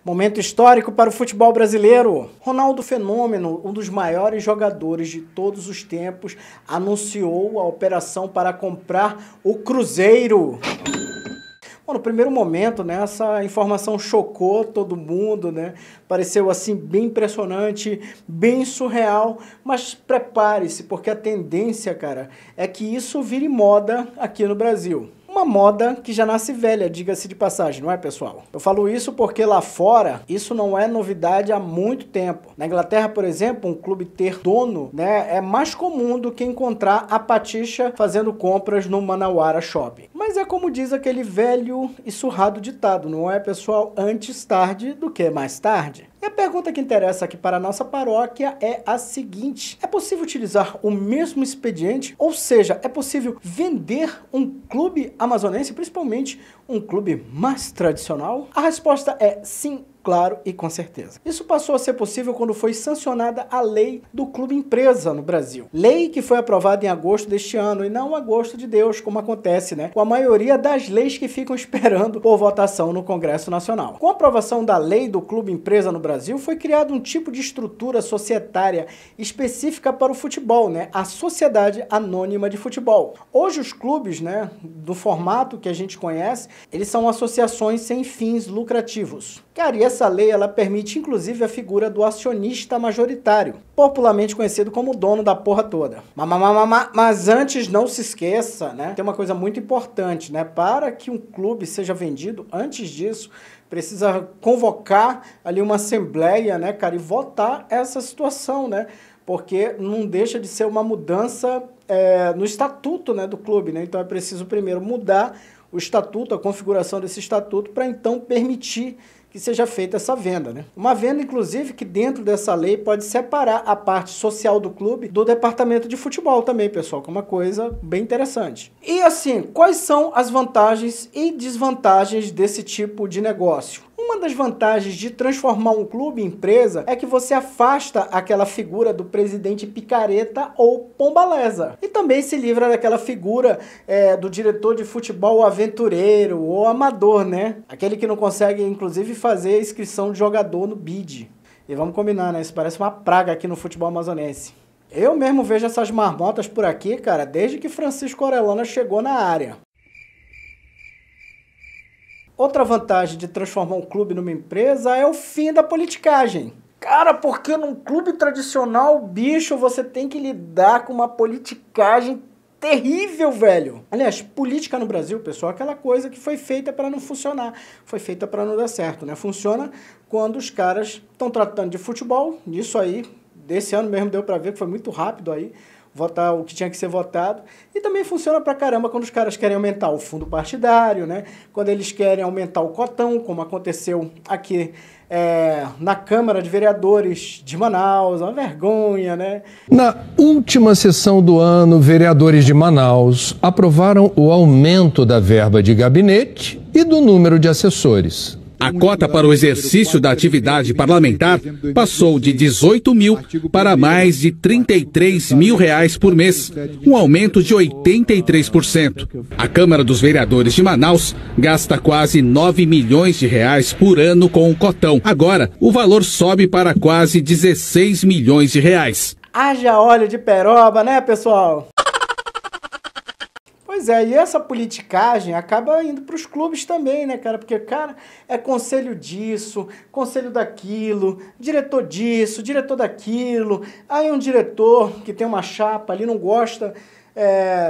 Momento histórico para o futebol brasileiro. Ronaldo Fenômeno, um dos maiores jogadores de todos os tempos, anunciou a operação para comprar o Cruzeiro. Bom, no primeiro momento, né, essa informação chocou todo mundo, né? Pareceu assim bem impressionante, bem surreal, mas prepare-se, porque a tendência, cara, é que isso vire moda aqui no Brasil. Uma moda que já nasce velha, diga-se de passagem, não é, pessoal? Eu falo isso porque lá fora, isso não é novidade há muito tempo. Na Inglaterra, por exemplo, um clube ter dono, né, é mais comum do que encontrar a Patixa fazendo compras no Manauara Shopping. Mas é como diz aquele velho e surrado ditado, não é, pessoal? Antes tarde do que mais tarde. E a pergunta que interessa aqui para a nossa paróquia é a seguinte: é possível utilizar o mesmo expediente? Ou seja, é possível vender um clube amazonense, principalmente um clube mais tradicional? A resposta é sim. Claro e com certeza. Isso passou a ser possível quando foi sancionada a lei do clube empresa no Brasil. Lei que foi aprovada em agosto deste ano e não agosto de Deus, como acontece, né, com a maioria das leis que ficam esperando por votação no Congresso Nacional. Com a aprovação da lei do clube empresa no Brasil, foi criado um tipo de estrutura societária específica para o futebol, né, a Sociedade Anônima de Futebol. Hoje os clubes, né, do formato que a gente conhece, eles são associações sem fins lucrativos. Cara, e essa lei, ela permite inclusive a figura do acionista majoritário, popularmente conhecido como dono da porra toda. Mas antes, não se esqueça, né? Tem uma coisa muito importante, né? Para que um clube seja vendido, antes disso, precisa convocar ali uma assembleia, né, cara, e votar essa situação, né? Porque não deixa de ser uma mudança no estatuto, né, do clube, né? Então é preciso primeiro mudar o estatuto, a configuração desse estatuto, para então permitir que seja feita essa venda, né? Uma venda, inclusive, que dentro dessa lei pode separar a parte social do clube do departamento de futebol também, pessoal, que é uma coisa bem interessante. E assim, quais são as vantagens e desvantagens desse tipo de negócio? Uma das vantagens de transformar um clube em empresa é que você afasta aquela figura do presidente picareta ou pombaleza. E também se livra daquela figura do diretor de futebol aventureiro ou amador, né? Aquele que não consegue, inclusive, fazer a inscrição de jogador no BID. E vamos combinar, né? Isso parece uma praga aqui no futebol amazonense. Eu mesmo vejo essas marmotas por aqui, cara, desde que Francisco Orellana chegou na área. Outra vantagem de transformar um clube numa empresa é o fim da politicagem. Cara, porque num clube tradicional, bicho, você tem que lidar com uma politicagem terrível, velho. Aliás, política no Brasil, pessoal, é aquela coisa que foi feita para não funcionar. Foi feita para não dar certo, né? Funciona quando os caras estão tratando de futebol. Isso aí, desse ano mesmo deu para ver que foi muito rápido aí. Votar o que tinha que ser votado. E também funciona pra caramba quando os caras querem aumentar o fundo partidário, né? Quando eles querem aumentar o cotão, como aconteceu aqui na Câmara de Vereadores de Manaus. Uma vergonha, né? Na última sessão do ano, vereadores de Manaus aprovaram o aumento da verba de gabinete e do número de assessores. A cota para o exercício da atividade parlamentar passou de 18 mil para mais de 33 mil reais por mês, um aumento de 83%. A Câmara dos Vereadores de Manaus gasta quase 9 milhões de reais por ano com o cotão. Agora, o valor sobe para quase 16 milhões de reais. Haja óleo de peroba, né, pessoal? Pois é, e essa politicagem acaba indo para os clubes também, né, cara? Porque, cara, é conselho disso, conselho daquilo, diretor disso, diretor daquilo. Aí um diretor que tem uma chapa ali não gosta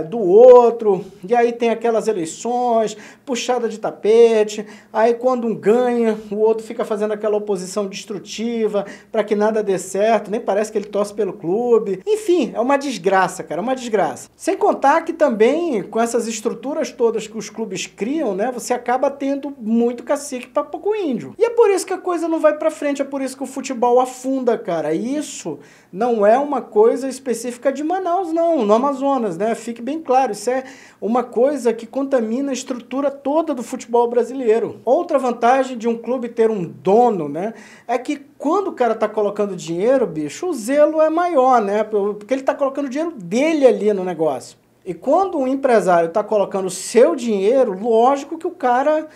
do outro, e aí tem aquelas eleições, puxada de tapete, aí quando um ganha, o outro fica fazendo aquela oposição destrutiva para que nada dê certo, nem parece que ele torce pelo clube. Enfim, é uma desgraça, cara, é uma desgraça. Sem contar que também, com essas estruturas todas que os clubes criam, né, você acaba tendo muito cacique para pouco índio. E é por isso que a coisa não vai para frente, é por isso que o futebol afunda, cara. E isso não é uma coisa específica de Manaus, não, no Amazonas, né? Fique bem claro, isso é uma coisa que contamina a estrutura toda do futebol brasileiro. Outra vantagem de um clube ter um dono, né, é que quando o cara tá colocando dinheiro, bicho, o zelo é maior, né? Porque ele tá colocando o dinheiro dele ali no negócio. E quando um empresário está colocando o seu dinheiro, lógico que o cara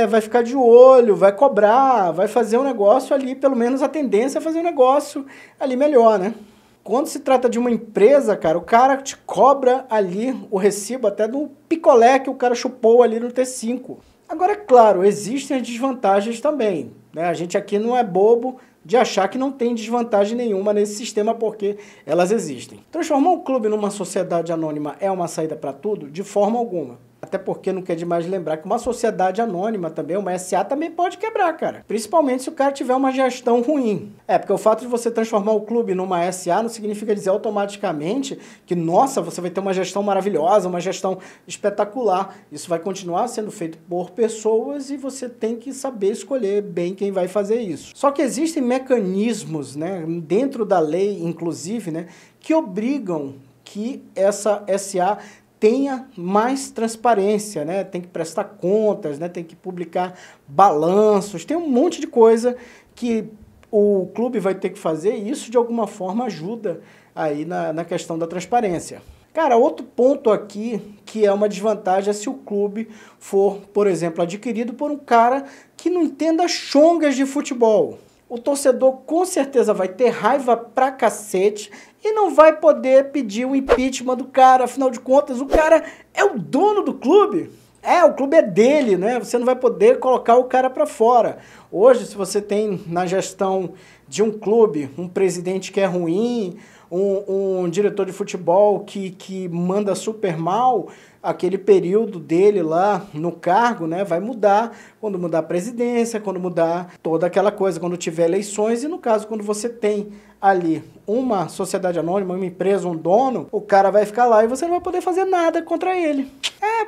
vai ficar de olho, vai cobrar, vai fazer um negócio ali, pelo menos a tendência é fazer um negócio ali melhor, né? Quando se trata de uma empresa, cara, o cara te cobra ali o recibo até do picolé que o cara chupou ali no T5. Agora, é claro, existem as desvantagens também, né? A gente aqui não é bobo de achar que não tem desvantagem nenhuma nesse sistema, porque elas existem. Transformar o clube numa sociedade anônima é uma saída para tudo? De forma alguma. Até porque não quer demais lembrar que uma sociedade anônima também, uma SA, também pode quebrar, cara. Principalmente se o cara tiver uma gestão ruim. Porque o fato de você transformar o clube numa SA não significa dizer automaticamente que, nossa, você vai ter uma gestão maravilhosa, uma gestão espetacular. Isso vai continuar sendo feito por pessoas e você tem que saber escolher bem quem vai fazer isso. Só que existem mecanismos, né, dentro da lei, inclusive, né, que obrigam que essa SA tenha mais transparência, né? Tem que prestar contas, né? Tem que publicar balanços, tem um monte de coisa que o clube vai ter que fazer e isso de alguma forma ajuda aí na questão da transparência. Cara, outro ponto aqui que é uma desvantagem é se o clube for, por exemplo, adquirido por um cara que não entenda chongas de futebol. O torcedor com certeza vai ter raiva pra cacete e não vai poder pedir o impeachment do cara. Afinal de contas, o cara é o dono do clube. O clube é dele, né? Você não vai poder colocar o cara pra fora. Hoje, se você tem na gestão de um clube um presidente que é ruim, um diretor de futebol que manda super mal, aquele período dele lá no cargo, né, vai mudar quando mudar a presidência, quando mudar toda aquela coisa, quando tiver eleições. E no caso, quando você tem ali uma sociedade anônima, uma empresa, um dono, o cara vai ficar lá e você não vai poder fazer nada contra ele.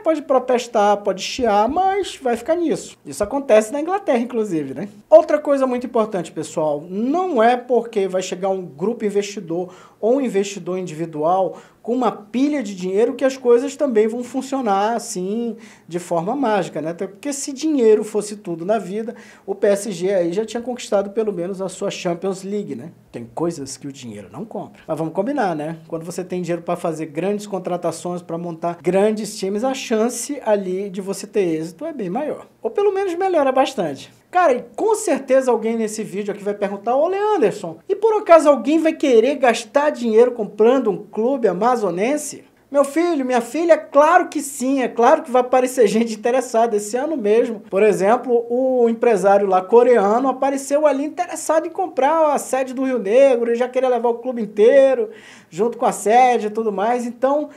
Pode protestar, pode chiar, mas vai ficar nisso. Isso acontece na Inglaterra, inclusive, né? Outra coisa muito importante, pessoal, não é porque vai chegar um grupo investidor ou um investidor individual com uma pilha de dinheiro que as coisas também vão funcionar assim, de forma mágica, né? Até porque se dinheiro fosse tudo na vida, o PSG aí já tinha conquistado pelo menos a sua Champions League, né? Tem coisas que o dinheiro não compra. Mas vamos combinar, né? Quando você tem dinheiro para fazer grandes contratações, para montar grandes times, a chance ali de você ter êxito é bem maior. Ou pelo menos melhora bastante. Cara, e com certeza alguém nesse vídeo aqui vai perguntar: ô Leanderson, e por acaso alguém vai querer gastar dinheiro comprando um clube amazonense? Meu filho, minha filha, claro que sim, é claro que vai aparecer gente interessada. Esse ano mesmo, por exemplo, o empresário lá coreano apareceu ali interessado em comprar a sede do Rio Negro, ele já queria levar o clube inteiro, junto com a sede e tudo mais. Então,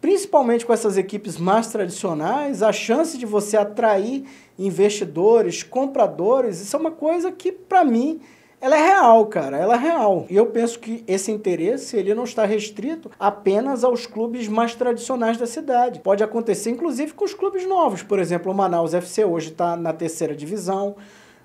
principalmente com essas equipes mais tradicionais, a chance de você atrair investidores, compradores, isso é uma coisa que, para mim, ela é real, cara, ela é real. E eu penso que esse interesse, ele não está restrito apenas aos clubes mais tradicionais da cidade. Pode acontecer, inclusive, com os clubes novos. Por exemplo, o Manaus FC hoje está na 3ª divisão.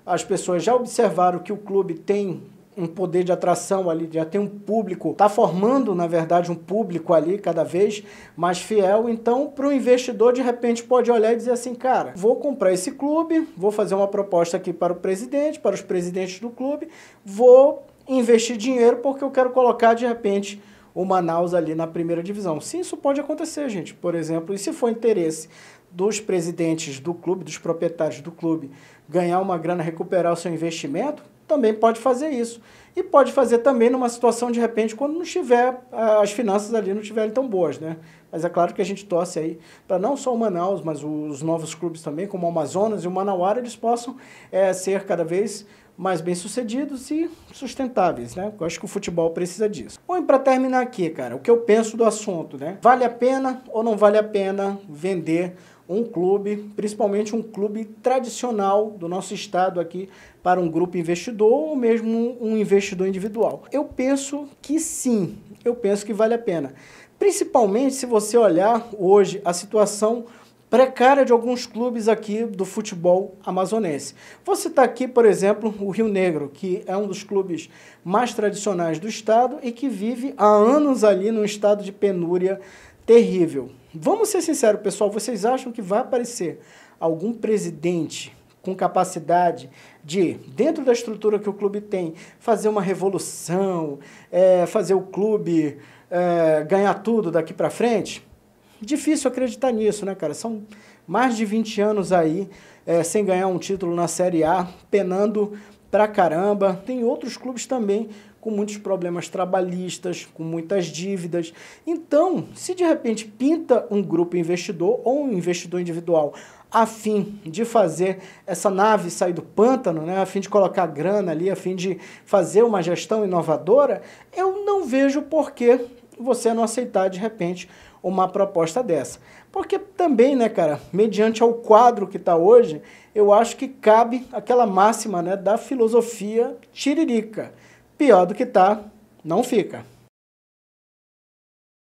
As pessoas já observaram que o clube tem um poder de atração ali, já tem um público, está formando, na verdade, um público ali cada vez mais fiel. Então, para o investidor, de repente, pode olhar e dizer assim: cara, vou comprar esse clube, vou fazer uma proposta aqui para o presidente, para os presidentes do clube, vou investir dinheiro porque eu quero colocar, de repente, o Manaus ali na 1ª divisão. Sim, isso pode acontecer, gente. Por exemplo, e se for interesse dos presidentes do clube, dos proprietários do clube, ganhar uma grana, recuperar o seu investimento, também pode fazer isso. E pode fazer também numa situação, de repente, quando não estiver, as finanças ali não estiverem tão boas, né? Mas é claro que a gente torce aí para não só o Manaus, mas os novos clubes também, como o Amazonas e o Manauara, eles possam ser cada vez mais bem-sucedidos e sustentáveis, né? Eu acho que o futebol precisa disso. Bom, e para terminar aqui, cara, o que eu penso do assunto, né? Vale a pena ou não vale a pena vender um clube, principalmente um clube tradicional do nosso estado aqui, para um grupo investidor ou mesmo um investidor individual? Eu penso que sim, eu penso que vale a pena. Principalmente se você olhar hoje a situação precária de alguns clubes aqui do futebol amazonense. Vou citar aqui, por exemplo, o Rio Negro, que é um dos clubes mais tradicionais do estado e que vive há anos ali num estado de penúria terrível. Vamos ser sinceros, pessoal, vocês acham que vai aparecer algum presidente com capacidade de, dentro da estrutura que o clube tem, fazer uma revolução, fazer o clube ganhar tudo daqui para frente? difícil acreditar nisso, né, cara? São mais de 20 anos aí sem ganhar um título na Série A, penando pra caramba. Tem outros clubes também com muitos problemas trabalhistas, com muitas dívidas. Então, se de repente pinta um grupo investidor ou um investidor individual a fim de fazer essa nave sair do pântano, né, a fim de colocar grana ali, a fim de fazer uma gestão inovadora, eu não vejo por que você não aceitar de repente uma proposta dessa. Porque também, né, cara, mediante ao quadro que está hoje, eu acho que cabe aquela máxima, né, da filosofia tiririca. Pior do que tá, não fica.